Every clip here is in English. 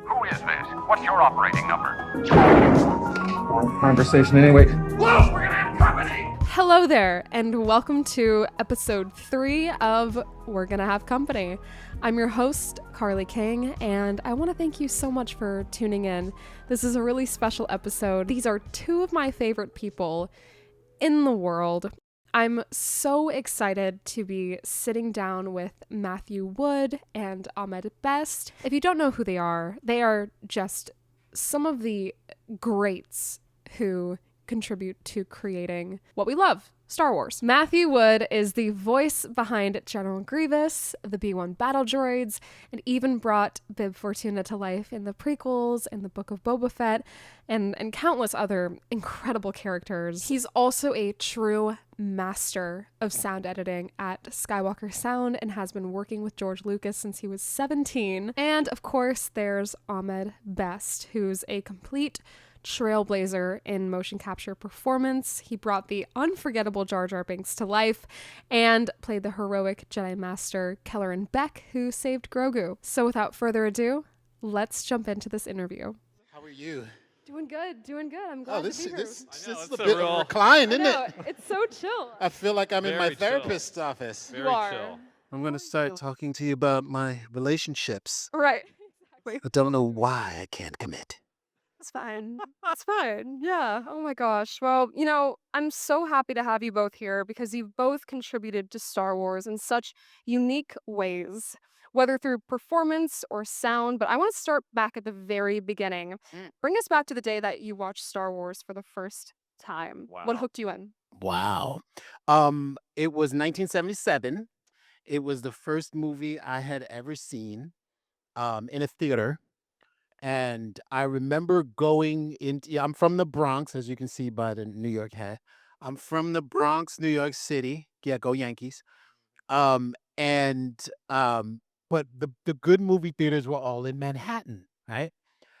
Who is this? What's your operating number? Conversation anyway. Whoa, we're gonna have company! Hello there, and welcome to episode 3 of We're Gonna Have Company. I'm your host, Carly King, and I want to thank you so much for tuning in. This is a really special episode. These are two of my favorite people in the world. I'm so excited to be sitting down with Matthew Wood and Ahmed Best. If you don't know who they are just some of the greats who contribute to creating what we love, Star Wars. Matthew Wood is the voice behind General Grievous, the B-1 battle droids, and even brought Bib Fortuna to life in the prequels and the Book of Boba Fett, and countless other incredible characters. He's also a true master of sound editing at Skywalker Sound and has been working with George Lucas since he was 17. And of course, there's Ahmed Best, who's a complete trailblazer in motion capture performance. He brought the unforgettable Jar Jar Binks to life and played the heroic Jedi Master Kelleran Beq, who saved Grogu. So without further ado, let's jump into this interview. How are you? Doing good. I'm glad This to be here. is it's a a bit real- of recline, isn't I know, it? it's so chill. I feel like I'm in my Very chill. therapist's office. Very You are. chill. I'm going to start talking to you about my relationships. Right. I don't know why I can't commit. It's fine. It's fine. Yeah. Oh my gosh. Well, I'm so happy to have you both here because you've both contributed to Star Wars in such unique ways, whether through performance or sound. But I want to start back at the very beginning. Bring us back to the day that you watched Star Wars for the first time. What Wow. hooked you in? Wow. It was 1977. It was the first movie I had ever seen in a theater. And I remember going I'm from the Bronx, as you can see by the New York hat. I'm from the Bronx, New York City. Yeah, go Yankees. Um, and but the good movie theaters were all in Manhattan, right?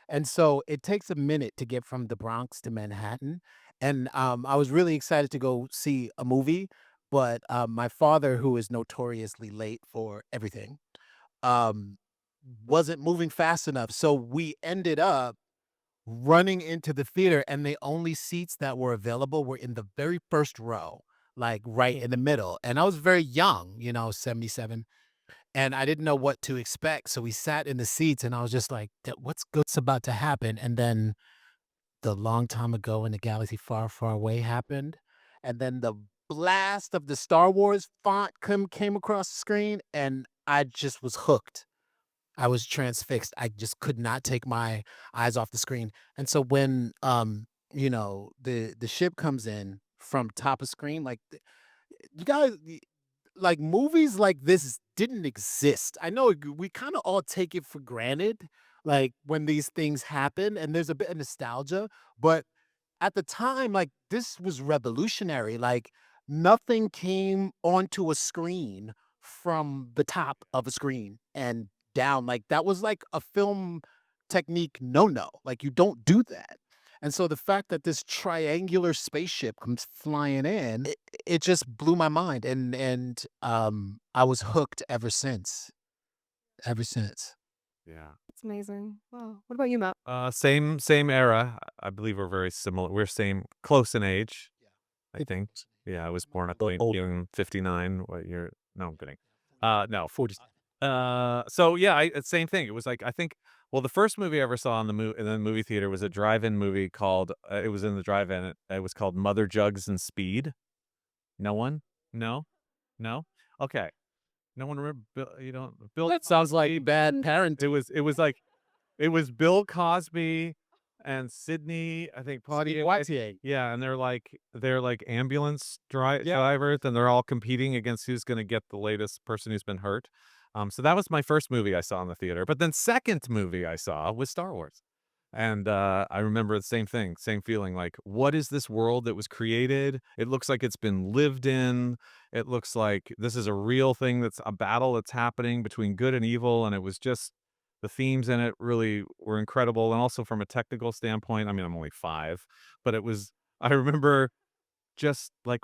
And so it takes a minute to get from the Bronx to Manhattan. And I was really excited to go see a movie, but my father, who is notoriously late for everything, um, wasn't moving fast enough. So we ended up running into the theater, and the only seats that were available were in the very first row, like right in the middle. And I was very young, 77, and I didn't know what to expect. So we sat in the seats, and I was just like, what's about to happen? And then the long time ago in the galaxy far, far away happened. And then the blast of the Star Wars font came across the screen, and I just was hooked. I was transfixed. I just could not take my eyes off the screen. And so when the ship comes in from top of screen, like you guys, like movies like this didn't exist. I know we kind of all take it for granted, like when these things happen, and there's a bit of nostalgia, but at the time, like this was revolutionary. Like nothing came onto a screen from the top of a screen and down. Like that was like a film technique no. Like you don't do that. And so the fact that this triangular spaceship comes flying in, it just blew my mind. And I was hooked ever since. Ever since. Yeah. It's amazing. Wow. What about you, Matt? Same era. I believe we're very similar. We're close in age. I think. Yeah, I was born in 59. What year? No, I'm kidding. No, 40. So yeah, same thing. It was like I think. Well, the first movie I ever saw in the movie theater was a drive-in movie called. It was in the drive-in. It was called Mother Jugs and Speed. No one? No. Okay. No one remember. Bill. That sounds like bad parent. It was Bill Cosby and Sydney, I think Poitier. yeah, and they're like ambulance drivers, and they're all competing against who's going to get the latest person who's been hurt. So that was my first movie I saw in the theater. But then second movie I saw was Star Wars. And I remember the same thing, same feeling, like, what is this world that was created? It looks like it's been lived in. It looks like this is a real thing, that's a battle that's happening between good and evil. And it was just, the themes in it really were incredible. And also from a technical standpoint, I mean, I'm only 5, but I remember just like,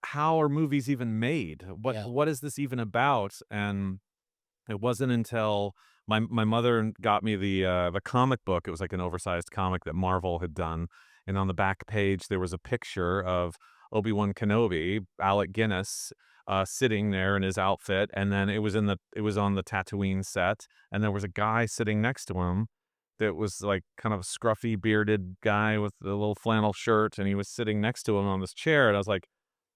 how are movies even made? Yeah. What is this even about? And it wasn't until my mother got me the comic book. It was like an oversized comic that Marvel had done, and on the back page there was a picture of Obi-Wan Kenobi, Alec Guinness, sitting there in his outfit, and then it was on the Tatooine set, and there was a guy sitting next to him that was like kind of a scruffy bearded guy with a little flannel shirt, and he was sitting next to him on this chair, and I was like,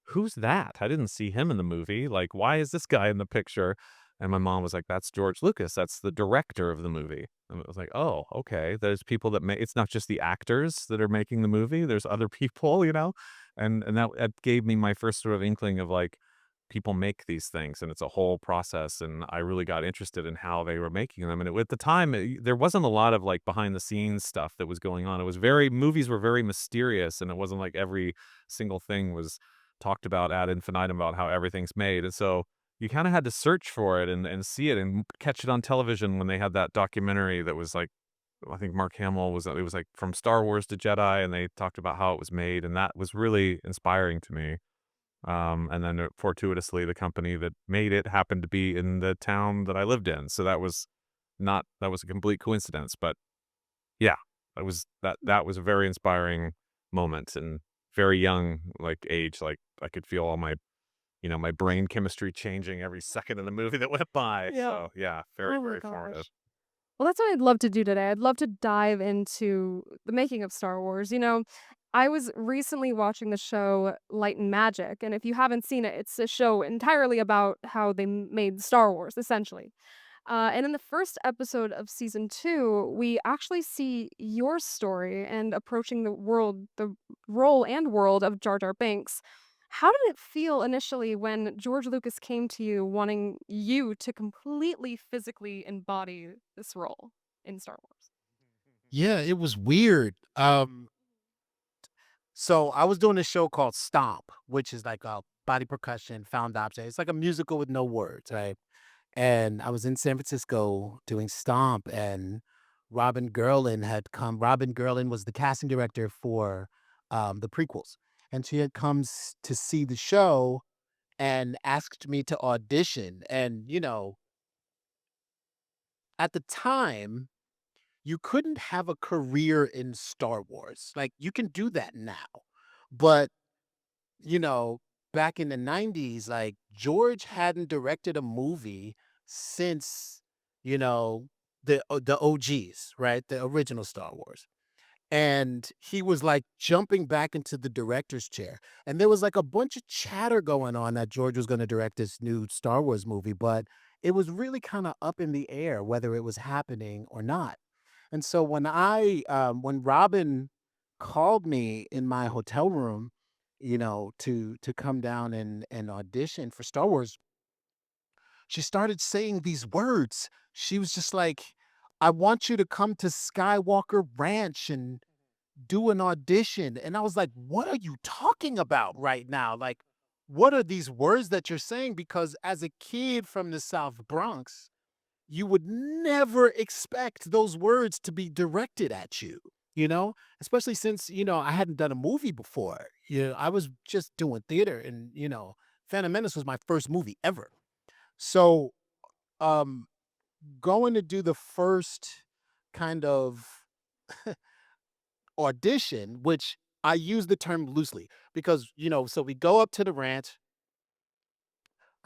who's that? I didn't see him in the movie. Like, why is this guy in the picture? And my mom was like, that's George Lucas. That's the director of the movie. And I was like, oh, okay. There's people that make, it's not just the actors that are making the movie. There's other people, you know? And that gave me my first sort of inkling of like, people make these things and it's a whole process. And I really got interested in how they were making them. And at the time, there wasn't a lot of like behind the scenes stuff that was going on. It was movies were very mysterious, and it wasn't like every single thing was talked about ad infinitum about how everything's made. And so you kind of had to search for it and see it and catch it on television when they had that documentary that was like, I think Mark Hamill it was like From Star Wars to Jedi, and they talked about how it was made, and that was really inspiring to me. And then fortuitously, the company that made it happened to be in the town that I lived in. So that was a complete coincidence, but yeah, that was a very inspiring moment, and very young, like age, like I could feel all my, my brain chemistry changing every second of the movie that went by. Yeah. So yeah, very, Oh my very gosh. formative. Well, that's what I'd love to do today. I'd love to dive into the making of Star Wars. I was recently watching the show Light and Magic, and if you haven't seen it, it's a show entirely about how they made Star Wars, essentially. And in the first episode of season 2, we actually see your story and approaching the role and world of Jar Jar Binks. How did it feel initially when George Lucas came to you wanting you to completely physically embody this role in Star Wars? Yeah, it was weird. So I was doing a show called Stomp, which is like a body percussion, found object. It's like a musical with no words, right? And I was in San Francisco doing Stomp, and Robin Gerlin had come. Robin Gerlin was the casting director for the prequels, and she had come to see the show and asked me to audition. And at the time, you couldn't have a career in Star Wars. Like you can do that now, but you know, back in the 90s, like George hadn't directed a movie since, you know, the OGs, right? The original Star Wars. And he was like jumping back into the director's chair. And there was like a bunch of chatter going on that George was going to direct this new Star Wars movie, but it was really kind of up in the air whether it was happening or not. And so when Robin called me in my hotel room, to come down and audition for Star Wars, she started saying these words. She was just like, "I want you to come to Skywalker Ranch and do an audition." And I was like, "What are you talking about right now? Like, what are these words that you're saying?" Because as a kid from the South Bronx, you would never expect those words to be directed at you, especially since, I hadn't done a movie before. I was just doing theater, and, Phantom Menace was my first movie ever. So, um, going to do the first kind of audition, which I use the term loosely because, so we go up to the ranch.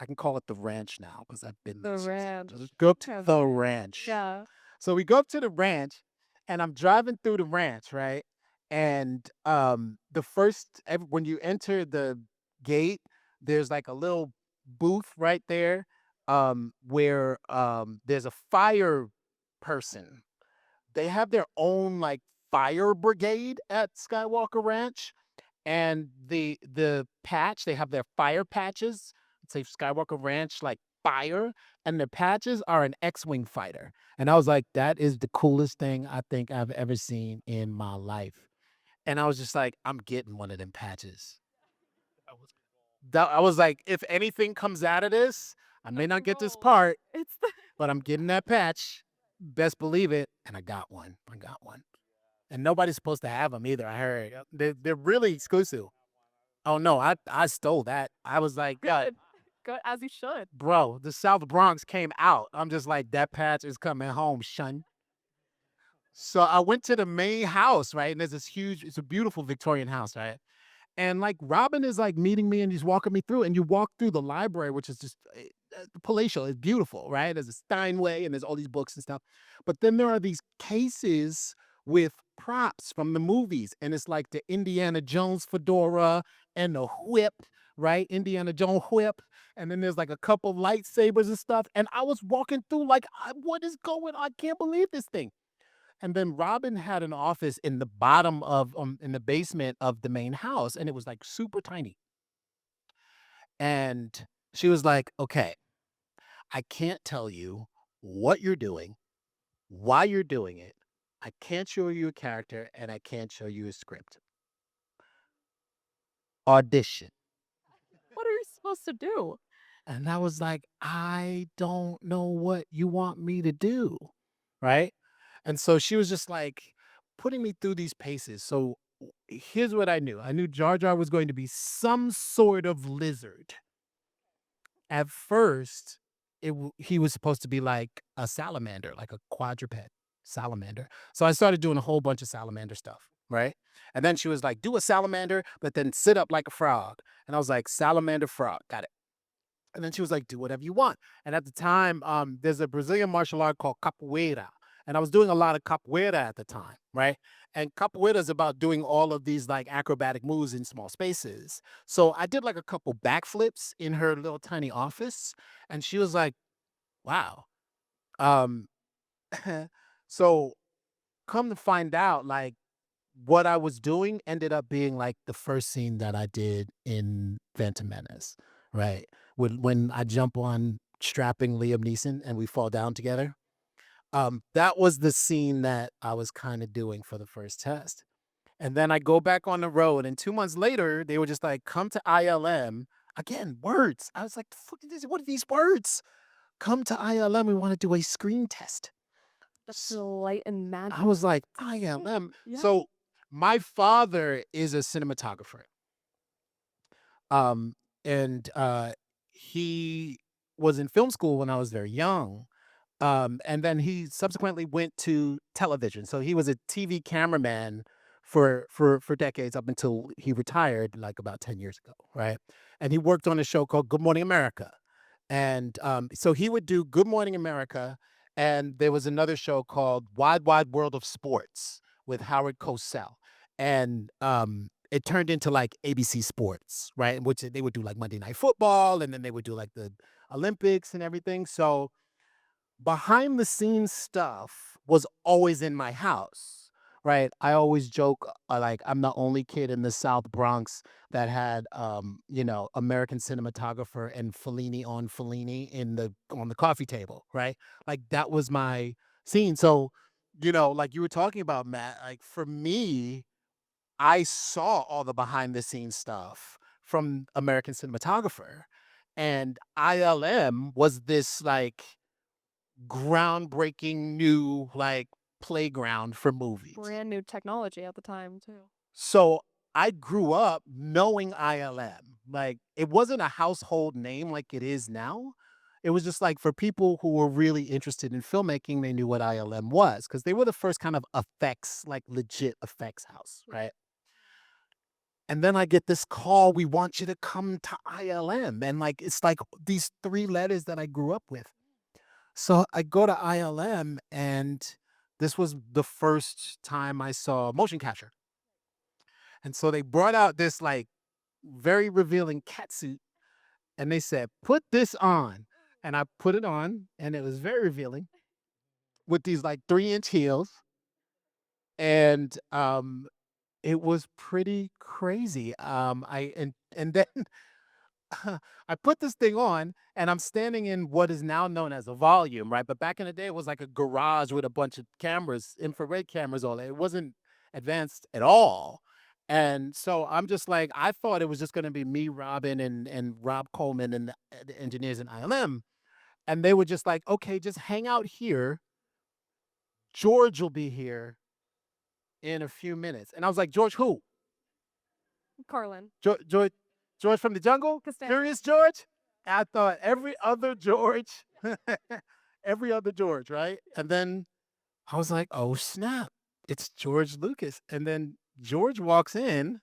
I can call it the ranch now because I've been The there. So ranch. let's go up to Yes. the ranch. Yeah. So we go up to the ranch, and I'm driving through the ranch, right? And when you enter the gate, there's like a little booth right there, where there's a fire person. They have their own like fire brigade at Skywalker Ranch, and the patch, they have their fire patches. Say Skywalker Ranch, like fire, and the patches are an X-wing fighter. And I was like, that is the coolest thing I think I've ever seen in my life. And I was just like, I'm getting one of them patches. I was like, if anything comes out of this, I may not get this part, It's the but I'm getting that patch. Best believe it. And I got one. And nobody's supposed to have them either. I heard they're really exclusive. Oh no, I stole that. I was like, good. good, as he should. Bro, the South Bronx came out. I'm just like, that patch is coming home, shun. So I went to the main house, right? And there's this huge, it's a beautiful Victorian house, right? And like Robin is like meeting me and he's walking me through, and you walk through the library, which is just palatial. It's beautiful, right? There's a Steinway and there's all these books and stuff. But then there are these cases with props from the movies, and it's like the Indiana Jones fedora and the whip, right? Indiana Jones whip. And then there's like a couple lightsabers and stuff. And I was walking through like, what is going on? I can't believe this thing. And then Robin had an office in the bottom of, in the basement of the main house, and it was like super tiny. And she was like, okay, I can't tell you what you're doing, why you're doing it. I can't show you a character, and I can't show you a script. Audition. What are you supposed to do? And I was like, I don't know what you want me to do. Right. And so she was just like putting me through these paces. So here's what I knew. I knew Jar Jar was going to be some sort of lizard. At first, he was supposed to be like a salamander, like a quadruped salamander. So I started doing a whole bunch of salamander stuff, right? And then she was like, do a salamander, but then sit up like a frog. And I was like, salamander frog, got it. And then she was like, do whatever you want. And at the time, there's a Brazilian martial art called capoeira. And I was doing a lot of capoeira at the time, right? And capoeira is about doing all of these like acrobatic moves in small spaces. So I did like a couple backflips in her little tiny office. And she was like, wow. Um, so come to find out, like, what I was doing ended up being like the first scene that I did in Phantom Menace, right? When I jump on strapping Liam Neeson and we fall down together. That was the scene that I was kind of doing for the first test. And then I go back on the road, and 2 months later, they were just like, come to ILM. Again, words. I was like, what are these words? Come to ILM. We want to do a screen test. That's light and magic. I was like, ILM. Yeah. So my father is a cinematographer. And he was in film school when I was very young. And then he subsequently went to television. So he was a TV cameraman for decades up until he retired like about 10 years ago, right? And he worked on a show called Good Morning America. And so he would do Good Morning America, and there was another show called Wide Wide World of Sports with Howard Cosell. And it turned into like ABC Sports, right? In which they would do like Monday Night Football, and then they would do like the Olympics and everything. So behind the scenes stuff was always in my house, right? I always joke like I'm the only kid in the South Bronx that had American cinematographer and Fellini on Fellini on the coffee table, right? Like that was my scene. So, like you were talking about, Matt, like for me, I saw all the behind the scenes stuff from American cinematographer, and ILM was this like groundbreaking new like playground for movies. Brand new technology at the time, too. So I grew up knowing ILM. Like it wasn't a household name like it is now. It was just like for people who were really interested in filmmaking, they knew what ILM was because they were the first kind of effects, like legit effects house, right? And then I get this call, we want you to come to ILM. And like it's like these 3 letters that I grew up with. So I go to ILM, and this was the first time I saw motion capture. And so they brought out this like very revealing cat suit, and they said, put this on. And I put it on, and it was very revealing with these like 3-inch heels. And it was pretty crazy. And then I put this thing on, and I'm standing in what is now known as a volume, right? But back in the day, it was like a garage with a bunch of cameras, infrared cameras, all that. It wasn't advanced at all. And so I'm just like, I thought it was just going to be me, Robin, and Rob Coleman and the engineers in ILM. And they were just like, okay, just hang out here. George will be here in a few minutes. And I was like, George who? Carlin. George from the jungle? Costanza. Curious George? I thought every other George, every other George, right? And then I was like, oh snap, it's George Lucas. And then George walks in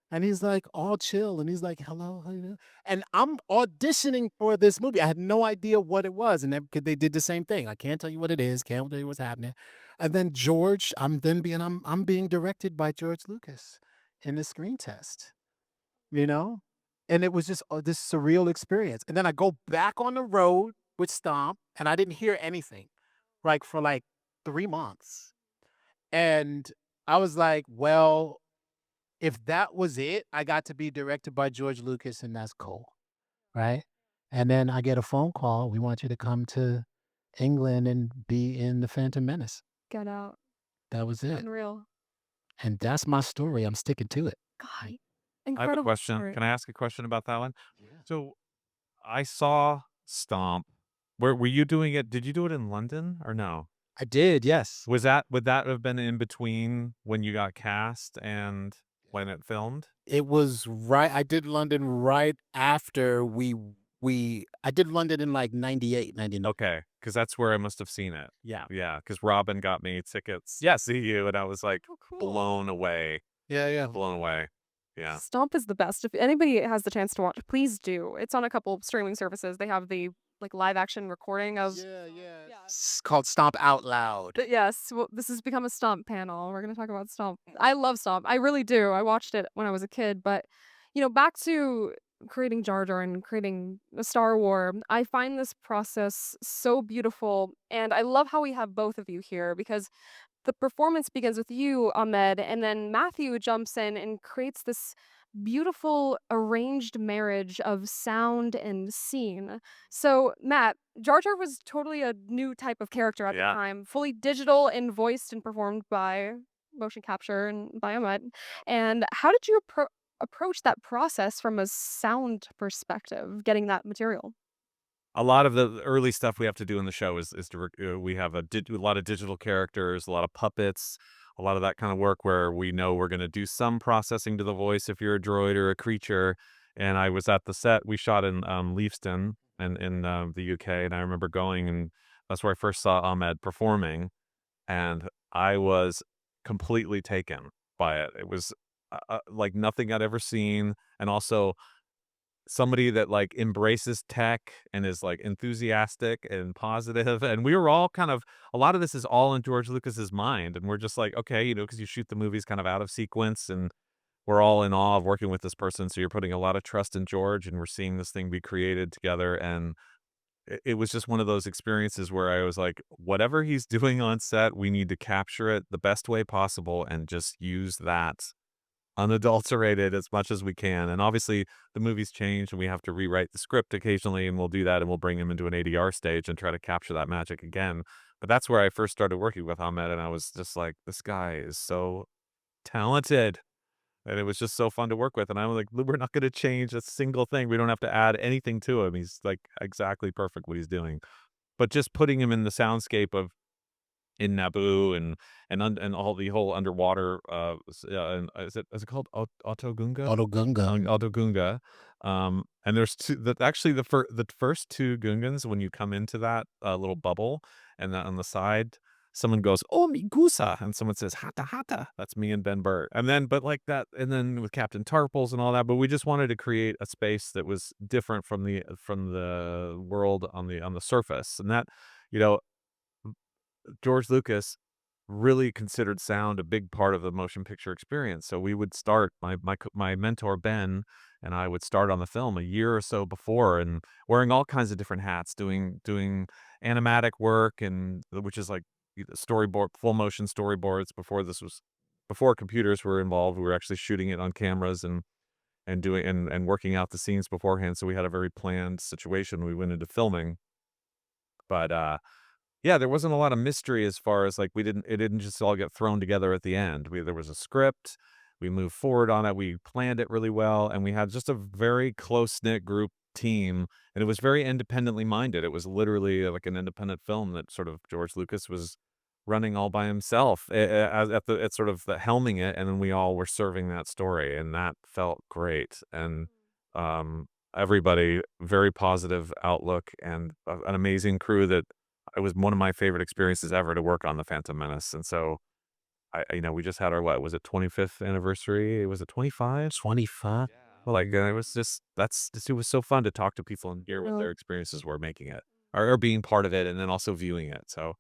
and he's like all chill and he's like, hello, how you doing? And I'm auditioning for this movie. I had no idea what it was. And they did the same thing. I can't tell you what it is, can't tell you what's happening. And then George, I'm being directed by George Lucas in the screen test, you know? And it was just this surreal experience. And then I go back on the road with Stomp and I didn't hear anything like for like 3 months. And I was like, well, if that was it, I got to be directed by George Lucas and that's cool. Right. And then I get a phone call. We want you to come to England and be in the Phantom Menace. Get out. That was it. Unreal. And that's my story. I'm sticking to it. God, I have a incredible question. story. Can I ask a question about that one? Yeah. So I saw Stomp. Where were you doing it? Did you do it in London or no? I did, yes. Would that have been in between when you got cast and when it filmed? It was right. I did London right after I did London in like 98, 99. Okay, because that's where I must have seen it. Yeah. Yeah, because Robin got me tickets. Yeah, see you, and I was like Oh, cool. blown away. Yeah, yeah. Blown away. Yeah. Stomp is the best. If anybody has the chance to watch, please do. It's on a couple streaming services. They have the like live action recording of. Yeah, yeah. Yeah. It's called Stomp Out Loud. But yes, well, this has become a Stomp panel. We're going to talk about Stomp. I love Stomp. I really do. I watched it when I was a kid, but back to creating Jar Jar and creating a Star War, I find this process so beautiful, and I love how we have both of you here because the performance begins with you, Ahmed, and then Matthew jumps in and creates this beautiful arranged marriage of sound and scene. So, Matt, Jar Jar was totally a new type of character at the Yeah. time, fully digital and voiced and performed by motion capture and by Ahmed. And how did you approach that process from a sound perspective, getting that material? A lot of the early stuff we have to do in the show is we have a lot of digital characters, a lot of puppets, a lot of that kind of work where we know we're going to do some processing to the voice if you're a droid or a creature. And I was at the set. We shot in Leavesden in the UK, and I remember going, and that's where I first saw Ahmed performing, and I was completely taken by it. It was like nothing I'd ever seen, and also somebody that like embraces tech and is like enthusiastic and positive. And we were all kind of, a lot of this is all in George Lucas's mind, and we're just like, okay, because you shoot the movies kind of out of sequence, and we're all in awe of working with this person, so you're putting a lot of trust in George, and we're seeing this thing be created together. And it was just one of those experiences where I was like, whatever he's doing on set, we need to capture it the best way possible and just use that unadulterated as much as we can. And obviously the movie's changed and we have to rewrite the script occasionally, and we'll do that, and we'll bring him into an ADR stage and try to capture that magic again. But that's where I first started working with Ahmed, and I was just like, this guy is so talented. And it was just so fun to work with. And I'm like, we're not going to change a single thing. We don't have to add anything to him. He's like exactly perfect what he's doing. But just putting him in the soundscape of in Naboo and all the whole underwater and is it called Autogunga? Autogunga. Autogunga. And there's two that actually the first two Gungans, when you come into that little bubble, and on the side someone goes, "Oh, Migusa," and someone says, "Hata Hata." That's me and Ben Burt. And then, but like that, and then with Captain Tarples and all that. But we just wanted to create a space that was different from the world on the surface, and that, you know, George Lucas really considered sound a big part of the motion picture experience. So we would start, my mentor Ben and I would start on the film a year or so before, and wearing all kinds of different hats, doing animatic work, and which is like storyboard, full motion storyboards. Before computers were involved, we were actually shooting it on cameras and doing and working out the scenes beforehand. So we had a very planned situation when we went into filming. But yeah, there wasn't a lot of mystery as far as like it didn't just all get thrown together at the end. There was a script, we moved forward on it, we planned it really well, and we had just a very close-knit group team, and it was very independently minded. It was literally like an independent film that sort of George Lucas was running all by himself at sort of the helming it, and then we all were serving that story, and that felt great. And everybody, very positive outlook, and an amazing crew that it was one of my favorite experiences ever to work on the Phantom Menace. And so we just had our, what was it, 25th anniversary? Was it 25? 25. Well, like, it was it was so fun to talk to people and hear what their experiences were making it, or being part of it, and then also viewing it. So,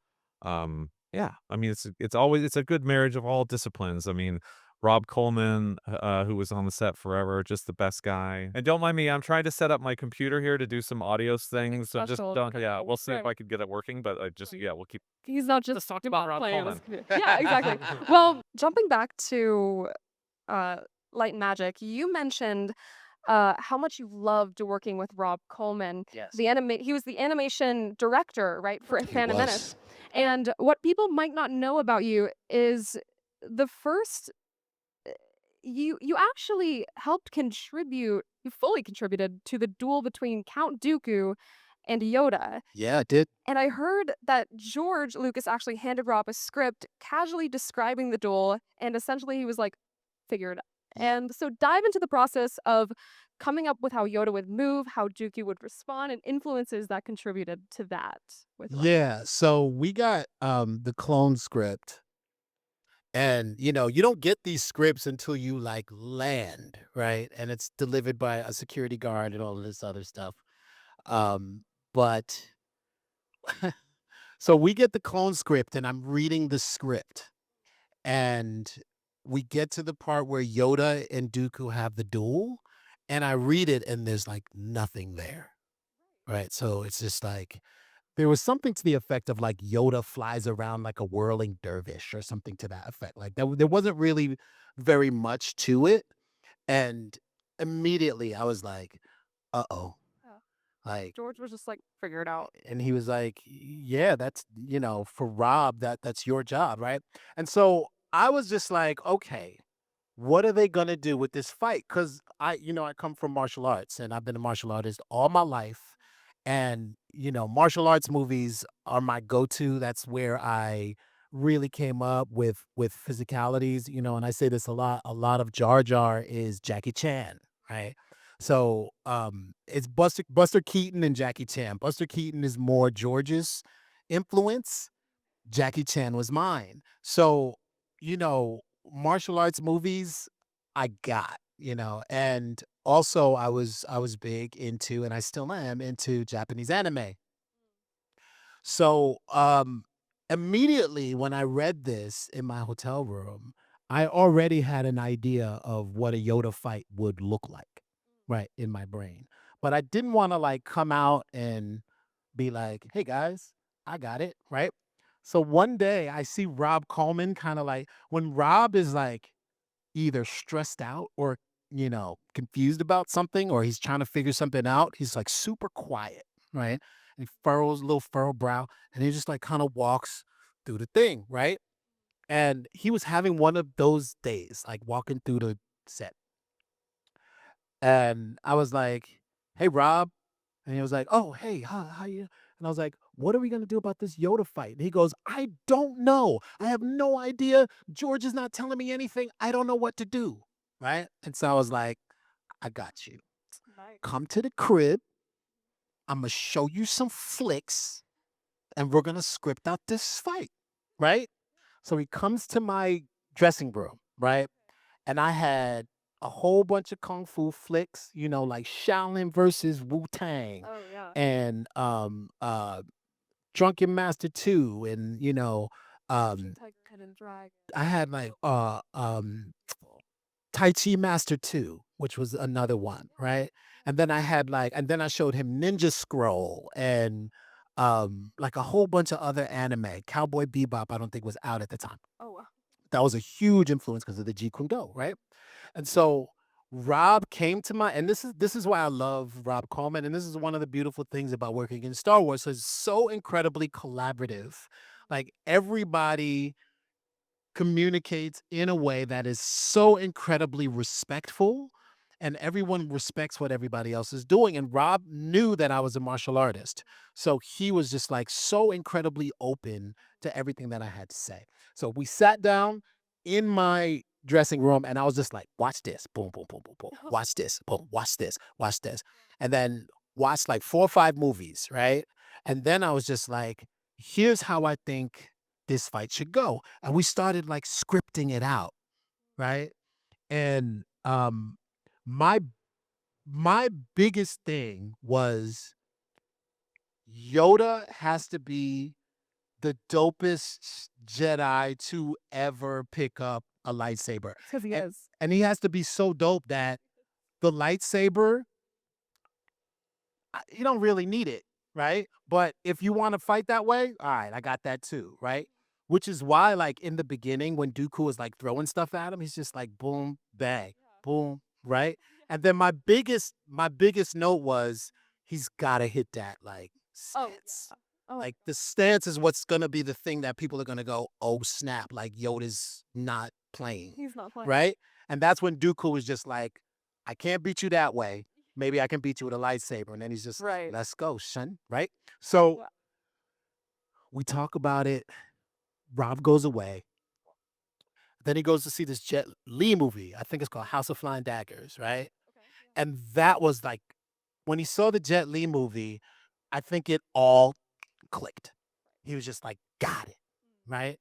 yeah, I mean, it's a good marriage of all disciplines. I mean, Rob Coleman, who was on the set forever, just the best guy. And don't mind me, I'm trying to set up my computer here to do some audio things. So just Special. don't, yeah, we'll see if Right. I could get it working. But yeah, we'll keep. He's not Just talked about Rob playing on Coleman. his computer. Yeah, exactly. Well, jumping back to uh, Light and Magic, you mentioned how much you loved working with Rob Coleman. Yes. He was the animation director, right, for He Phantom was. Menace. And what people might not know about you is the first you actually helped contribute, you fully contributed to the duel between Count Dooku and Yoda. Yeah, I did. And I heard that George Lucas actually handed Rob a script casually describing the duel, and essentially he was like, figure it out. And so dive into the process of coming up with how Yoda would move, how Dooku would respond, and influences that contributed to that with Rob. Yeah, so we got the clone script, and you don't get these scripts until you like land, right? And it's delivered by a security guard and all of this other stuff. But so we get the clone script, and I'm reading the script, and we get to the part where Yoda and Dooku have the duel, and I read it, and there's like nothing there, right? So it's just like there was something to the effect of like Yoda flies around like a whirling dervish or something to that effect. Like there wasn't really very much to it, and immediately I was like, "Uh-oh." Yeah. Like, George was just like, figure it out. and he was like, "Yeah, that's, for Rob, that's your job, right?" And so I was just like, "Okay, what are they gonna do with this fight?" Because I come from martial arts, and I've been a martial artist all my life, and martial arts movies are my go-to. That's where I really came up with physicalities. And I say this a lot. A lot of Jar Jar is Jackie Chan, right? So it's Buster Keaton and Jackie Chan. Buster Keaton is more George's influence. Jackie Chan was mine. So, you know, martial arts movies I got, and also I was big into, and I still am into, Japanese anime. So, immediately when I read this in my hotel room, I already had an idea of what a Yoda fight would look like, right, in my brain. But I didn't want to like come out and be like, "Hey guys, I got it," right? So one day I see Rob Coleman kind of like when Rob is like either stressed out or, confused about something, or he's trying to figure something out, he's like super quiet, right? And he furrows a little furrow brow, and he just like kind of walks through the thing, right? And he was having one of those days, like walking through the set. And I was like, "Hey, Rob." And he was like, "Oh, hey, how you?" And I was like, "What are we gonna do about this Yoda fight?" And he goes, "I don't know. I have no idea. George is not telling me anything. I don't know what to do." Right? And so I was like, "I got you. Nice. Come to the crib. I'm gonna show you some flicks, and we're gonna script out this fight." Right? So he comes to my dressing room, right? And I had a whole bunch of kung fu flicks, like Shaolin versus Wu Tang, Oh, yeah. and Drunken Master 2, and Tiger Hidden Dragon. I had like Tai Chi Master 2, which was another one, right? And then I showed him Ninja Scroll, and like a whole bunch of other anime. Cowboy Bebop, I don't think was out at the time. Oh, wow. That was a huge influence because of the Jeet Kune Do, right? And so Rob came to my, and this is why I love Rob Coleman, and this is one of the beautiful things about working in Star Wars. It's so incredibly collaborative. Like everybody communicates in a way that is so incredibly respectful, and everyone respects what everybody else is doing. And Rob knew that I was a martial artist, so he was just like so incredibly open to everything that I had to say. So we sat down in my dressing room, and I was just like, watch this, boom, boom, boom, boom, boom. Watch this, boom, watch this, watch this. And then watched like 4 or 5 movies, right? And then I was just like, here's how I think this fight should go. And we started like scripting it out, right? And my my biggest thing was Yoda has to be the dopest Jedi to ever pick up a lightsaber. Because he And, is. and he has to be so dope that the lightsaber, you don't really need it, right? But if you want to fight that way, all right, I got that too, right? Which is why, like in the beginning, when Dooku was like throwing stuff at him, he's just like boom, bang, boom, right? And then my biggest note was he's gotta hit that like Oh, stance. yeah. Oh, Like the stance is what's gonna be the thing that people are gonna go, oh snap, like Yoda's not playing, he's not playing. right? And that's when Dooku was just like, I can't beat you that way. Maybe I can beat you with a lightsaber. And then he's just, Right. let's go, son, right? So Wow. we talk about it. Rob goes away. Then he goes to see this Jet Li movie. I think it's called House of Flying Daggers, right? And that was like, when he saw the Jet Li movie, I think it all clicked. He was just like, got it, right?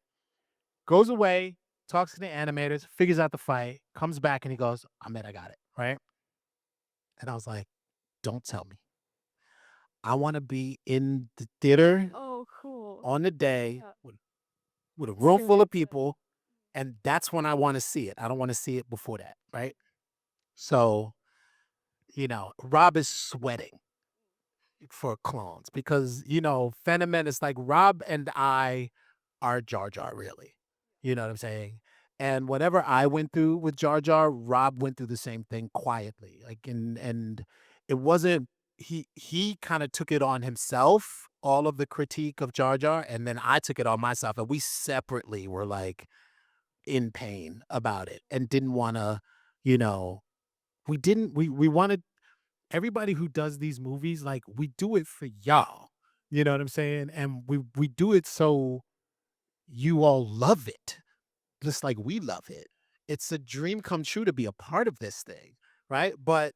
Goes away, talks to the animators, figures out the fight, comes back and he goes, Ahmed, I got it, right? And I was like, don't tell me. I want to be in the theater Oh, cool. on the day Yeah. with a room full Super of people, and that's when I want to see it. I don't want to see it before that, right? So, Rob is sweating for clones because, Phantom Menace, like Rob and I are Jar Jar, really. You know what I'm saying? And whatever I went through with Jar Jar, Rob went through the same thing quietly. Like, and it wasn't, he kind of took it on himself, all of the critique of Jar Jar, and then I took it on myself, and we separately were like in pain about it and didn't want to, you know, we wanted everybody who does these movies, like we do it for y'all. You know what I'm saying? And we do it so you all love it, just like we love it. It's a dream come true to be a part of this thing, right? But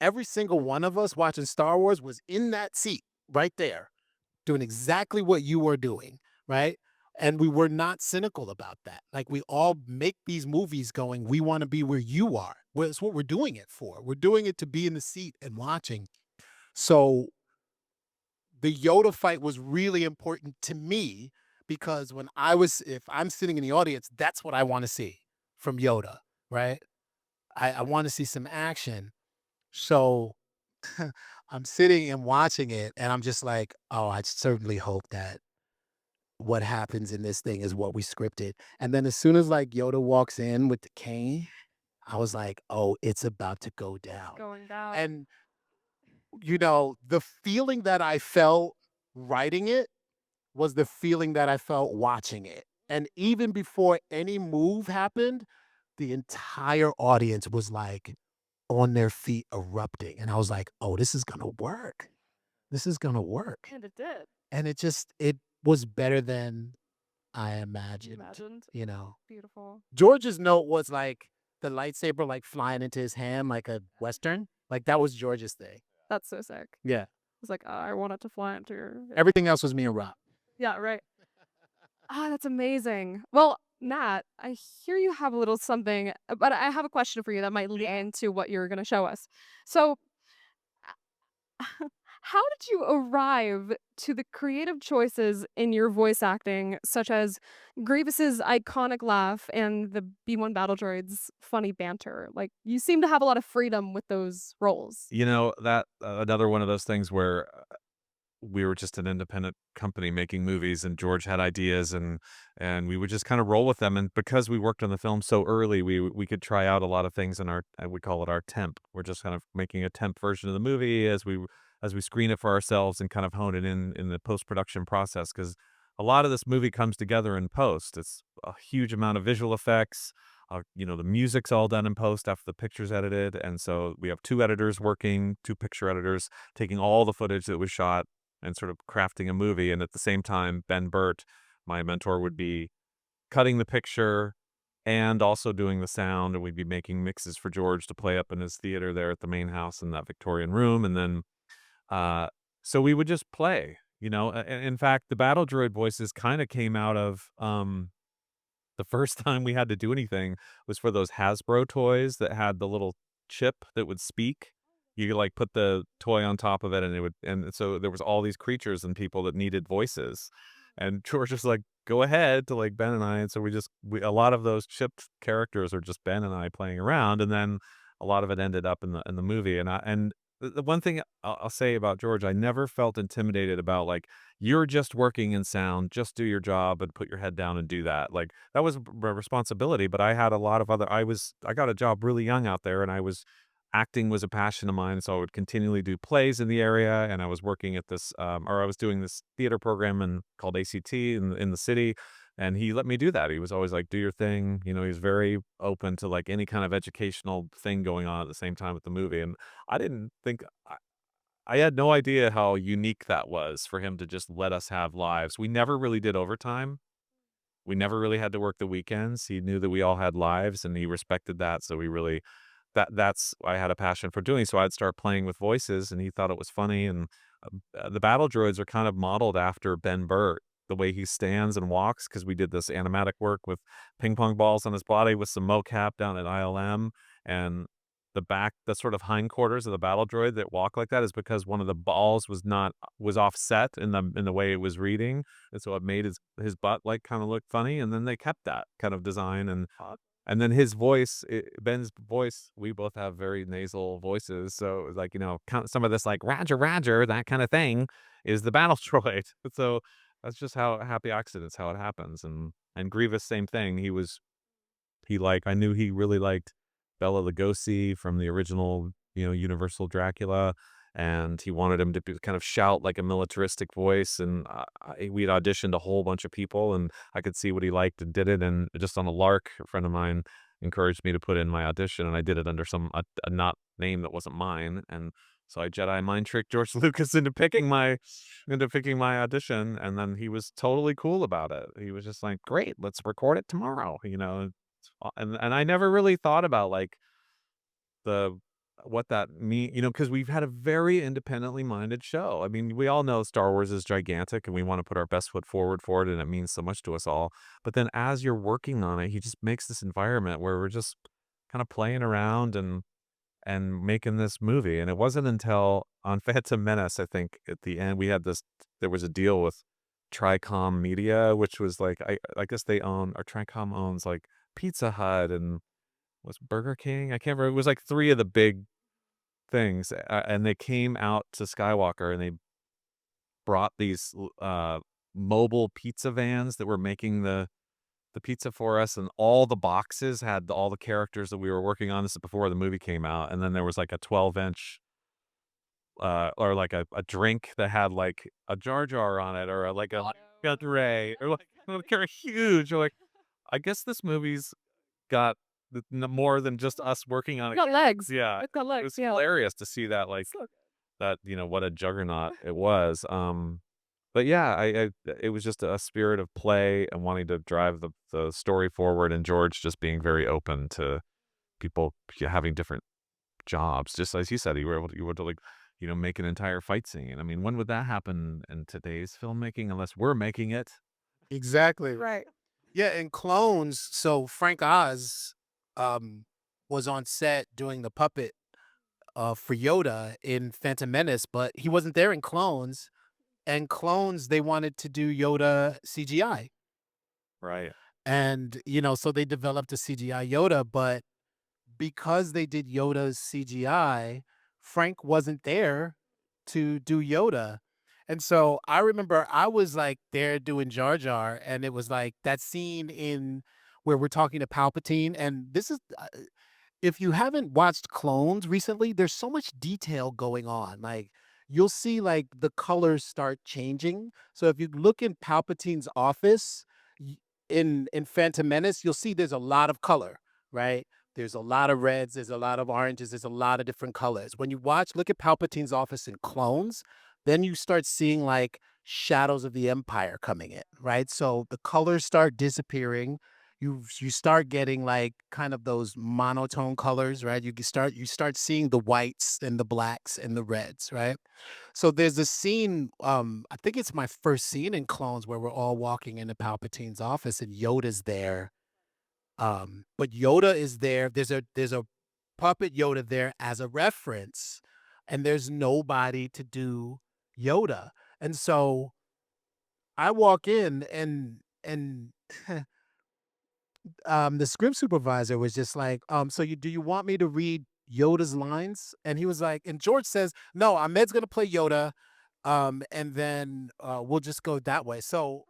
every single one of us watching Star Wars was in that seat right there, doing exactly what you were doing, right? And we were not cynical about that. Like we all make these movies going, we want to be where you are. Well, it's what we're doing it for. We're doing it to be in the seat and watching. So the Yoda fight was really important to me because if I'm sitting in the audience, that's what I want to see from Yoda, right? I want to see some action. So I'm sitting and watching it and I'm just like, oh, I certainly hope that what happens in this thing is what we scripted. And then as soon as like Yoda walks in with the cane, I was like, oh, it's about to go down. going down. And the feeling that I felt writing it was the feeling that I felt watching it. And even before any move happened, the entire audience was like on their feet erupting. And I was like, oh, this is going to work. This is going to work. And it did. And it was better than I imagined. Beautiful. George's note was like the lightsaber like flying into his hand like a Western. Like that was George's thing. That's so sick. Yeah. It's like, I want it to fly into your... Everything else was me and Rob. Yeah, right. That's amazing. Well, Nat, I hear you have a little something, but I have a question for you that might lead into what you're going to show us. So, how did you arrive to the creative choices in your voice acting, such as Grievous's iconic laugh and the B-1 battle droid's funny banter? Like, you seem to have a lot of freedom with those roles. That another one of those things where we were just an independent company making movies, and George had ideas, and we would just kind of roll with them. And because we worked on the film so early, we could try out a lot of things in we call it our temp. We're just kind of making a temp version of the movie as we screen it for ourselves and kind of hone it in the post-production process, because a lot of this movie comes together in post. It's a huge amount of visual effects. The music's all done in post after the picture's edited, and so we have 2 editors working, 2 picture editors, taking all the footage that was shot and sort of crafting a movie. And at the same time, Ben Burt, my mentor, would be cutting the picture and also doing the sound, and we'd be making mixes for George to play up in his theater there at the main house in that Victorian room, and then, uh, so we would just play, in fact, the battle droid voices kinda came out of, the first time we had to do anything was for those Hasbro toys that had the little chip that would speak. You could, like, put the toy on top of it, and it would and so there was all these creatures and people that needed voices, and George was like, "Go ahead," to, like, Ben and I, and so we a lot of those chipped characters are just Ben and I playing around, and then a lot of it ended up in the movie, and the one thing I'll say about George, I never felt intimidated about, like, "You're just working in sound, just do your job and put your head down and do that." Like, that was a responsibility, but I had a lot of other I got a job really young out there, and acting was a passion of mine, so I would continually do plays in the area, and I was working at this, or I was doing this theater program called ACT in the city, and he let me do that. He was always like, "Do your thing," he was very open to, like, any kind of educational thing going on at the same time with the movie, and I didn't think I had no idea how unique that was for him to just let us have lives. We never really did overtime. We never really had to work the weekends. He knew that we all had lives, and he respected that, so we really that's I had a passion for doing, so I'd start playing with voices, and he thought it was funny, and, the battle droids are kind of modeled after Ben Burtt, the way he stands and walks, because we did this animatic work with ping pong balls on his body with some mocap down at ILM, and the sort of hindquarters of the battle droid that walk like that is because one of the balls was offset in the way it was reading, and so it made his butt, like, kinda look funny, and then they kept that kind of design, and then his voice, Ben's voice, we both have very nasal voices, so it was like, kind some of this, like, "Roger, Roger," that kinda thing is the battle droid. So that's just how happy accidents, how it happens, and Grievous, same thing. I knew he really liked Bela Lugosi from the original, Universal Dracula, and he wanted him to kind of shout like a militaristic voice, and we'd auditioned a whole bunch of people, and I could see what he liked and did it, and just on a lark, a friend of mine encouraged me to put in my audition, and I did it under a not name that wasn't mine, and so I Jedi mind tricked George Lucas into picking my audition, and then he was totally cool about it. He was just like, "Great, let's record it tomorrow," and I never really thought about, like, the what that because we've had a very independently minded show. I mean, we all know Star Wars is gigantic, and we wanna put our best foot forward for it, and it means so much to us all, but then as you're working on it, he just makes this environment where we're just kinda playing around and making this movie, and it wasn't until on Phantom Menace, I think, at the end, there was a deal with Tricom Media, which was like, I guess they own or Tricom owns, like, Pizza Hut and was Burger King? I can't remember. It was like 3 of the big things, and they came out to Skywalker, and they brought these mobile pizza vans that were making the pizza for us, and all the boxes had all the characters that we were working on. This is before the movie came out, and then there was like a 12-inch, or like a drink that had like a Jar Jar on it, or like a Ray, or like they're huge. Or like, I guess this movie's got more than just us working on It's it. got legs. Yeah, It's got it legs. was Yeah. hilarious to see that, like, So that, what a juggernaut it was. But yeah, it was just a spirit of play and wanting to drive the story forward, and George just being very open to people having different jobs. Just as you said, you were able to, like, make an entire fight scene. I mean, when would that happen in today's filmmaking unless we're making it? Exactly. right. Yeah, in Clones, so Frank Oz um was on set doing the puppet for Yoda in Phantom Menace, but he wasn't there in Clones. And Clones, they wanted to do Yoda CGI. Right. And, so they developed a CGI Yoda, but because they did Yoda's CGI, Frank wasn't there to do Yoda. And so I remember I was like there doing Jar Jar, and it was like that scene in where we're talking to Palpatine. And this is, if you haven't watched Clones recently, there's so much detail going on. Like you'll see like the colors start changing. So if you look in Palpatine's office in Phantom Menace, you'll see there's a lot of color, right? There's a lot of reds, there's a lot of oranges, there's a lot of different colors. When you look at Palpatine's office in Clones, then you start seeing like shadows of the Empire coming in, right? So the colors start disappearing. you start getting like kind of those monotone colors, right? You start seeing the whites and the blacks and the reds, right? So there's a scene, I think it's my first scene in Clones where we're all walking into Palpatine's office and Yoda's there. But Yoda is there. There's a puppet Yoda there as a reference, and there's nobody to do Yoda. And so I walk in and the script supervisor was just like, so you want me to read Yoda's lines? And he was like, and George says, no, Ahmed's gonna play Yoda, and then we'll just go that way. So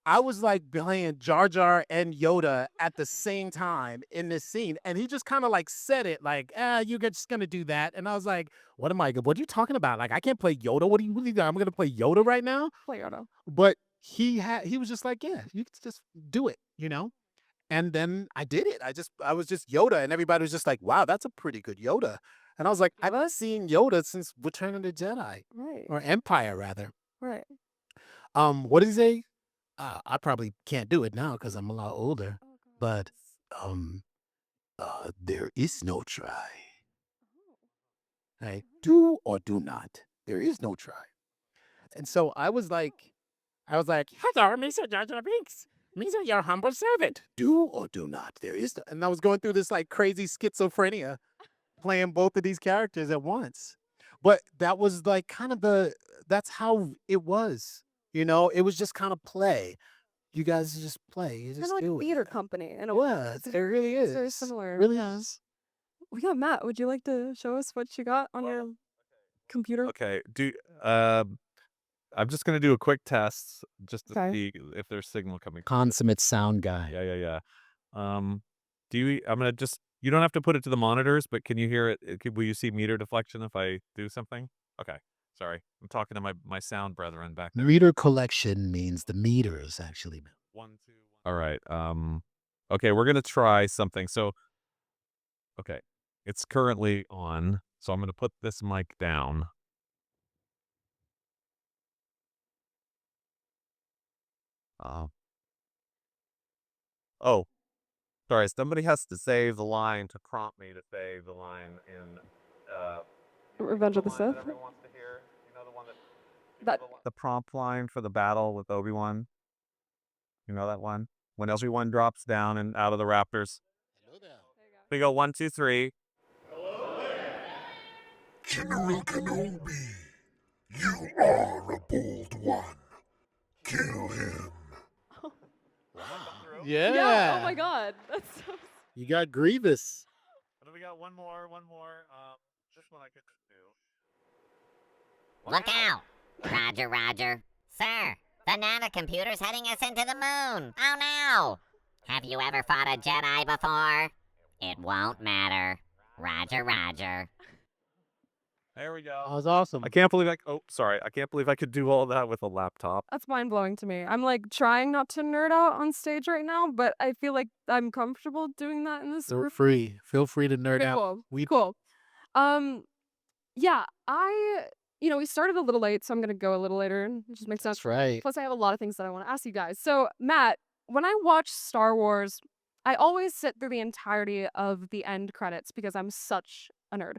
I was like playing Jar Jar and Yoda at the same time in this scene, and he just kind of like said it like, you're just gonna do that. And I was like, what are you talking about? Like, I can't play Yoda. What do you I'm gonna play Yoda right now? Play Yoda. But he was just like, yeah, you just do it, you know? And then I did it. I was just Yoda, and everybody was just like, wow, that's a pretty good Yoda. And I was like, I've Yoda? seen Yoda since Return of the Jedi, Right. or Empire rather. Right. What did he say? I probably can't do it now because I'm a lot older. Oh, God. But there is no try. Right? Do or do not. There is no try. And so I was like, hello, Mr. Jar Jar Binks. Mr. Your humble servant. Do or do not. There is, and I was going through this like crazy schizophrenia, playing both of these characters at once. But that was like kind of that's how it was. You know, it was just kind of play. You guys just play. You Kind just of like do a it. theater company. And Yeah, it really is. It's very similar. Really Yeah. is. We got Matt. Would you like to show us what you got on your computer? Okay. I'm just gonna do a quick test just to Okay. see if there's signal coming. Consummate sound guy. Yeah. I'm gonna just. You don't have to put it to the monitors, but can you hear it? Will you see meter deflection if I do something? Okay. Sorry, I'm talking to my sound brethren back there. Meter collection means the meters actually. 1, 2, 1. All right. Okay, we're gonna try something. So, okay, it's currently on. So I'm gonna put this mic down. Oh, sorry. Somebody has to say the line to prompt me to say the line in. Revenge of the line that Sith? everyone wants to hear. You know the one that. That The prompt line for the battle with Obi-Wan. You know that one? When Obi-Wan drops down and out of the Raptors. We go 1, 2, 3. General Kenobi, you are a bold one. Kill him. Yeah. Oh my God. That's so. You got Grievous. What do we got? One more. This one I could do. Look out! Roger, Roger. Sir, the nanocomputer's heading us into the moon. Oh no! Have you ever fought a Jedi before? It won't matter. Roger, Roger. There we go. That was awesome. I can't believe I can't believe I could do all that with a laptop. That's mind blowing to me. I'm like trying not to nerd out on stage right now, but I feel like I'm comfortable doing that in this So group. free. Feel free to nerd Okay, out. cool. Cool. Yeah, we started a little late, so I'm gonna go a little later. It just makes sense. That's right. Plus, I have a lot of things that I want to ask you guys. So, Matt, when I watch Star Wars, I always sit through the entirety of the end credits because I'm such a nerd.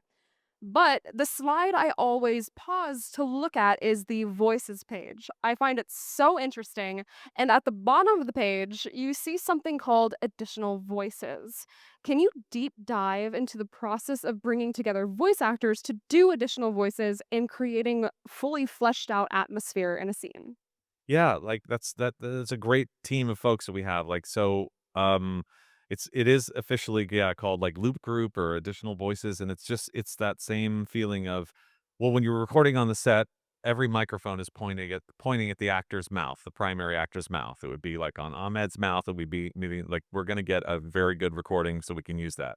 But the slide I always pause to look at is the voices page. I find it so interesting. And at the bottom of the page, you see something called additional voices. Can you deep dive into the process of bringing together voice actors to do additional voices and creating fully fleshed out atmosphere in a scene? Yeah, like that's a great team of folks that we have. Like so, it is officially called like Loop Group or Additional Voices, and it's that same feeling of, well, when you're recording on the set, every microphone is pointing at the actor's mouth, the primary actor's mouth. It would be like on Ahmed's mouth. It would be maybe like we're gonna get a very good recording, so we can use that.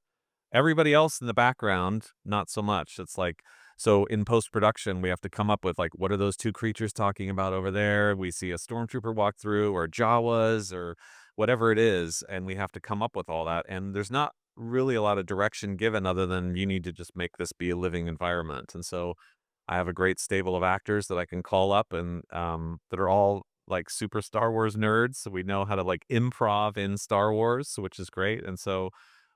Everybody else in the background, not so much. It's like, so in post-production, we have to come up with like, what are those two creatures talking about over there? We see a stormtrooper walk through, or Jawas, or whatever it is, and we have to come up with all that. And there's not really a lot of direction given other than you need to just make this be a living environment. And so I have a great stable of actors that I can call up and that are all like super Star Wars nerds, so we know how to like improv in Star Wars, which is great. And so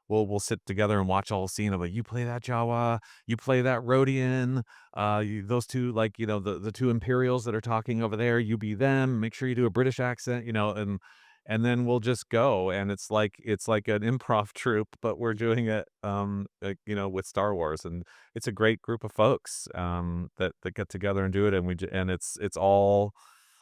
we'll sit together and watch all the scene of like, you play that Jawa, you play that Rhodian, those two, like, the two Imperials that are talking over there, you be them, make sure you do a British accent, and then we'll just go, and it's like an improv troupe, but we're doing it like, with Star Wars, and it's a great group of folks that get together and do it, and and it's all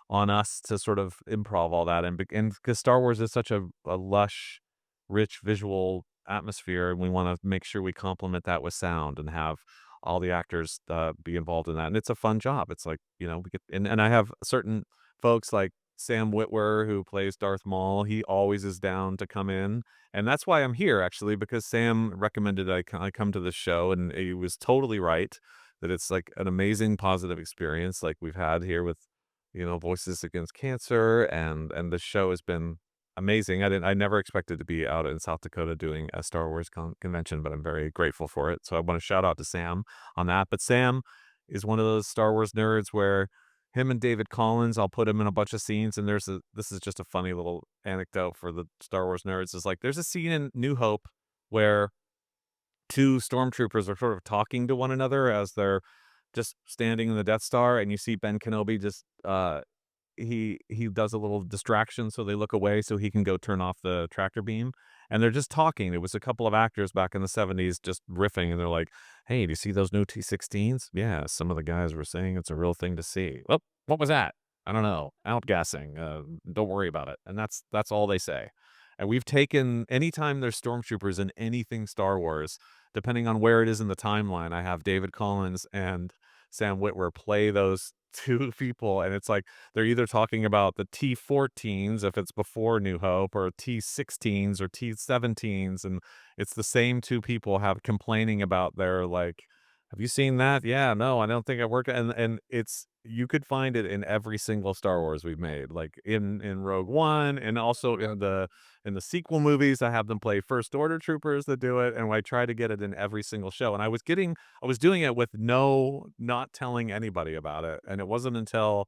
on us to sort of improv all that, and because Star Wars is such a lush, rich visual atmosphere, and we want to make sure we complement that with sound and have all the actors be involved in that, and it's a fun job. It's like, we get, and I have certain folks like Sam Witwer, who plays Darth Maul. He always is down to come in, and that's why I'm here, actually, because Sam recommended I come to this show, and he was totally right that it's like an amazing positive experience like we've had here with Voices Against Cancer, and the show has been amazing. I never expected to be out in South Dakota doing a Star Wars convention, but I'm very grateful for it. So I want to shout out to Sam on that. But Sam is one of those Star Wars nerds where him and David Collins, I'll put him in a bunch of scenes, and this is just a funny little anecdote for the Star Wars nerds. Is like there's a scene in New Hope where two stormtroopers are sort of talking to one another as they're just standing in the Death Star, and you see Ben Kenobi just he does a little distraction so they look away so he can go turn off the tractor beam, and they're just talking. It was a couple of actors back in the 70s just riffing, and they're like, "Hey, do you see those new T-16s? Yeah, some of the guys were saying it's a real thing to see." Well, what was that? I don't know. Outgassing. Don't worry about it. And that's all they say. And we've taken anytime there's stormtroopers in anything Star Wars, depending on where it is in the timeline, I have David Collins and Sam Witwer play those two people, and it's like they're either talking about the T-14s if it's before New Hope, or T-16s or T-17s, and it's the same two people have complaining about their like, have you seen that? Yeah, no, I don't think I worked, and it's, you could find it in every single Star Wars we've made, like in Rogue One, and also in the sequel movies. I have them play First Order troopers that do it, and I try to get it in every single show. And I was doing it with not telling anybody about it, and it wasn't until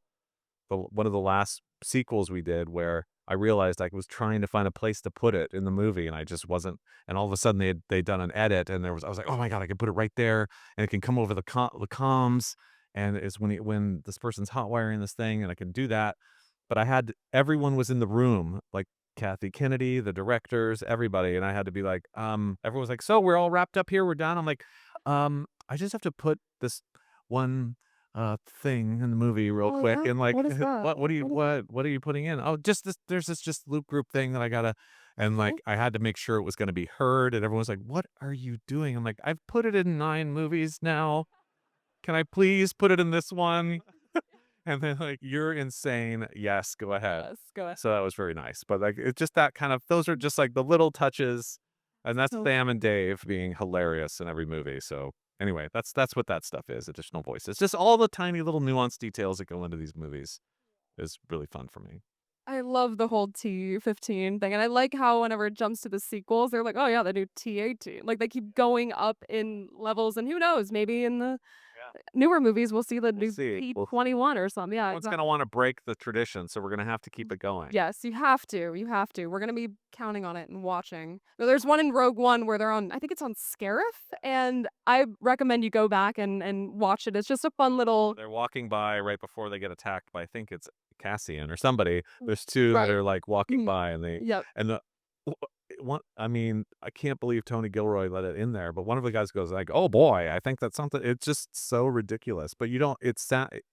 one of the last sequels we did where I realized I was trying to find a place to put it in the movie, and I just wasn't. And all of a sudden they'd done an edit, and I was like, oh my god, I can put it right there, and it can come over the comms, and it's when this person's hot wiring this thing, and I can do that. But everyone was in the room, like Kathy Kennedy, the directors, everybody, and I had to be like, everyone's like, so we're all wrapped up here, we're done. I'm like, I just have to put this one thing in the movie real Oh, quick, yeah? and like, What is that? what are you putting in? Oh, just this, there's this just loop group thing that I gotta, and like I had to make sure it was gonna be heard, and everyone's like, what are you doing? I'm like, I've put it in 9 movies now. Can I please put it in this one? And then like, you're insane. Yes, go ahead. Yes, go ahead. So that was very nice. But like, it's just that kind of, those are just like the little touches, and that's So Sam and Dave being hilarious in every movie. So anyway, that's what that stuff is. Additional voices, just all the tiny little nuanced details that go into these movies is really fun for me. I love the whole T-15 thing, and I like how whenever it jumps to the sequels, they're like, "Oh yeah, the new T-18." Like they keep going up in levels, and who knows? Maybe in the newer movies, we'll see the new See, well, P-21 or something. Yeah, one's gonna want to break the tradition, so we're gonna have to keep it going. Yes, you have to. You have to. We're gonna be counting on it and watching. There's one in Rogue One where they're on. I think it's on Scarif, and I recommend you go back and watch it. It's just a fun little. They're walking by right before they get attacked by, I think it's Cassian or somebody. There's two that Right. are like walking Mhm. by, and Yep. the one. I mean, I can't believe Tony Gilroy let it in there, but one of the guys goes like, "Oh boy, I think that's something." It's just so ridiculous, but you don't.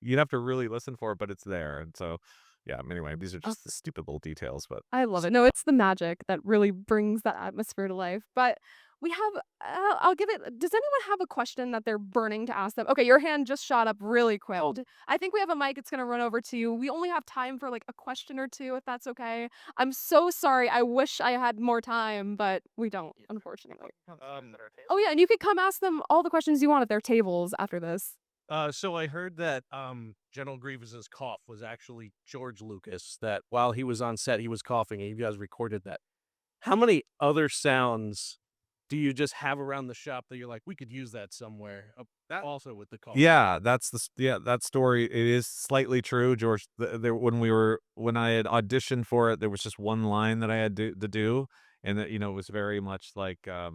You'd have to really listen for it, but it's there, and so yeah. Anyway, these are just the stupid little details, but I love it. No, it's the magic that really brings that atmosphere to life. But we have, I'll give it. Does anyone have a question that they're burning to ask them? Okay, your hand just shot up really quick. I think we have a mic. It's going to run over to you. We only have time for like a question or two, if that's okay. I'm so sorry. I wish I had more time, but we don't, unfortunately. Oh, yeah. And you could come ask them all the questions you want at their tables after this. So I heard that General Grievous's cough was actually George Lucas. That while he was on set, he was coughing, and you guys recorded that. How many other sounds do you just have around the shop that you're like, we could use that somewhere? That also with the call. Yeah, that story. It is slightly true, George. There when I had auditioned for it, there was just one line that I had to do, and that it was very much like I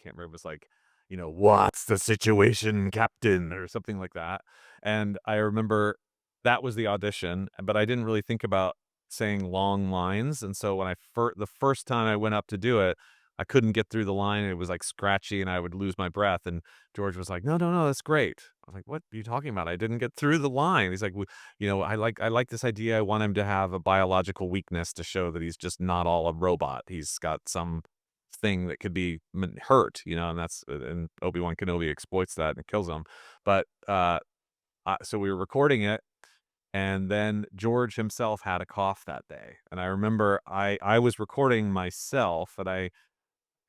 can't remember. It was like what's the situation, Captain, or something like that. And I remember that was the audition, but I didn't really think about saying long lines, and so when the first time I went up to do it, I couldn't get through the line. And it was like scratchy, and I would lose my breath. And George was like, no, that's great. I was like, what are you talking about? I didn't get through the line. He's like, I like this idea. I want him to have a biological weakness to show that he's just not all a robot. He's got some thing that could be hurt, and Obi-Wan Kenobi exploits that and kills him. But so we were recording it, and then George himself had a cough that day. And I remember I was recording myself, and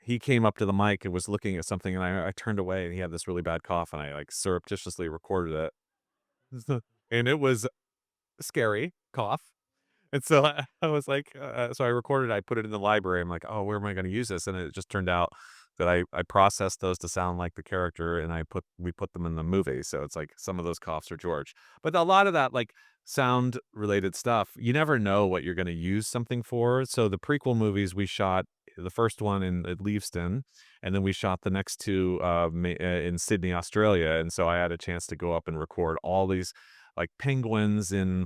he came up to the mic and was looking at something, and I turned away, and he had this really bad cough, and I like surreptitiously recorded it. And it was a scary cough. And so I was like, so I recorded, I put it in the library. I'm like, oh, where am I going to use this? And it just turned out that I processed those to sound like the character, and we put them in the movie. So it's like some of those coughs are George. But a lot of that, like sound related stuff, you never know what you're going to use something for. So the prequel movies, we shot the first one in at Leavesden, and then we shot the next two in Sydney, Australia. And so I had a chance to go up and record all these like penguins or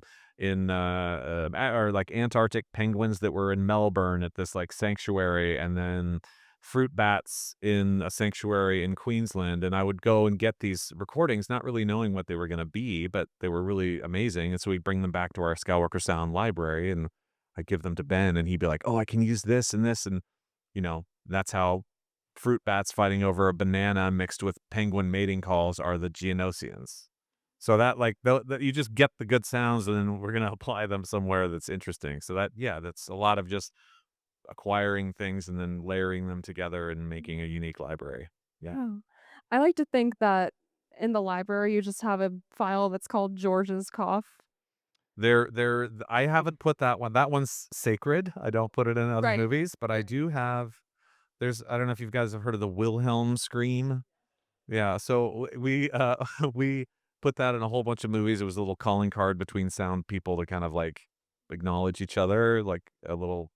like Antarctic penguins that were in Melbourne at this like sanctuary, and then fruit bats in a sanctuary in Queensland. And I would go and get these recordings, not really knowing what they were going to be, but they were really amazing. And so we'd bring them back to our Skywalker Sound library, and I'd give them to Ben, and he'd be like, oh, I can use this and this. And, that's how fruit bats fighting over a banana mixed with penguin mating calls are the Geonosians. So that like you just get the good sounds, and then we're going to apply them somewhere that's interesting. So that's a lot of just acquiring things and then layering them together and making a unique library. Yeah. Oh. I like to think that in the library you just have a file that's called George's cough. I haven't put that one. That one's sacred. I don't put it in other Right. movies, but I do have. I don't know if you guys have heard of the Wilhelm scream. Yeah, so we we put that in a whole bunch of movies. It was a little calling card between sound people to kind of like acknowledge each other, like a little,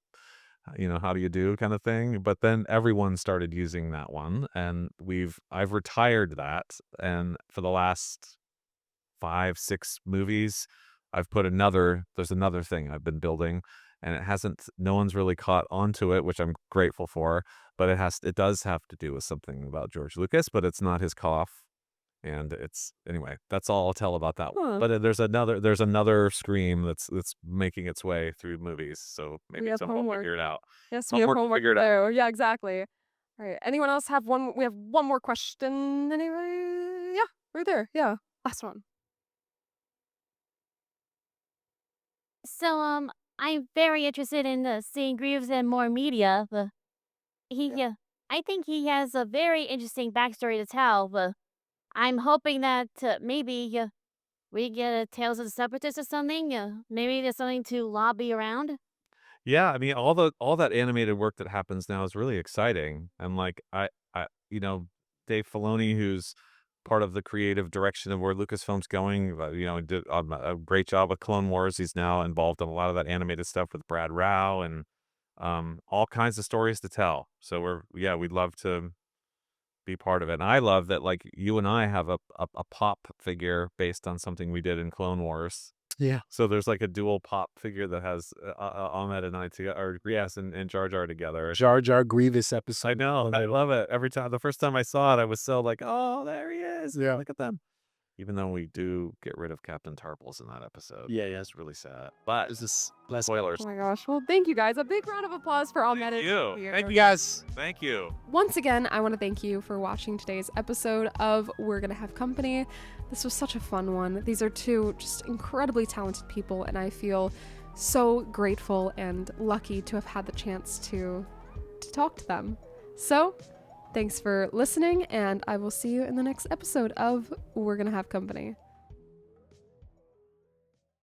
how do you do kind of thing. But then everyone started using that one, and I've retired that, and for the last 5-6 movies, I've put there's another thing I've been building, and no one's really caught onto it, which I'm grateful for, but it does have to do with something about George Lucas, but it's not his cough. And anyway, that's all I'll tell about that one. Huh. But there's another scream that's making its way through movies. So We maybe have someone will homework. figure it out. Yes, we have Homework to homework figure it out. there. Yeah, exactly. All right. Anyone else have one? We have one more question. Anyway, yeah, right there. Yeah, last one. So, I'm very interested in seeing Grievous in more media. But I think he has a very interesting backstory to tell. But I'm hoping that maybe we get a Tales of the Separatists or something. Maybe there's something to lobby around. Yeah, I mean, all that animated work that happens now is really exciting, and like Dave Filoni, who's part of the creative direction of where Lucasfilm's going, did a great job with Clone Wars. He's now involved in a lot of that animated stuff with Brad Rao, and all kinds of stories to tell. So we'd love to be part of it. And I love that, like, you and I have a pop figure based on something we did in Clone Wars. Yeah. So there's like a dual pop figure that has Ahmed and I together, or yes, and Jar Jar together. Jar Jar Grievous episode. I know, I love it. The first time I saw it, I was so like, oh, there he is. Yeah. Look at them. Even though we do get rid of Captain Tarples in that episode. Yeah. It's really sad. But This is less spoilers. Oh my gosh. Well, thank you guys. A big round of applause for Ahmed. Thank you. Thank you guys. Thank you. Once again, I want to thank you for watching today's episode of We're Gonna Have Company. This was such a fun one. These are two just incredibly talented people, and I feel so grateful and lucky to have had the chance to talk to them. So, thanks for listening, and I will see you in the next episode of We're Gonna Have Company.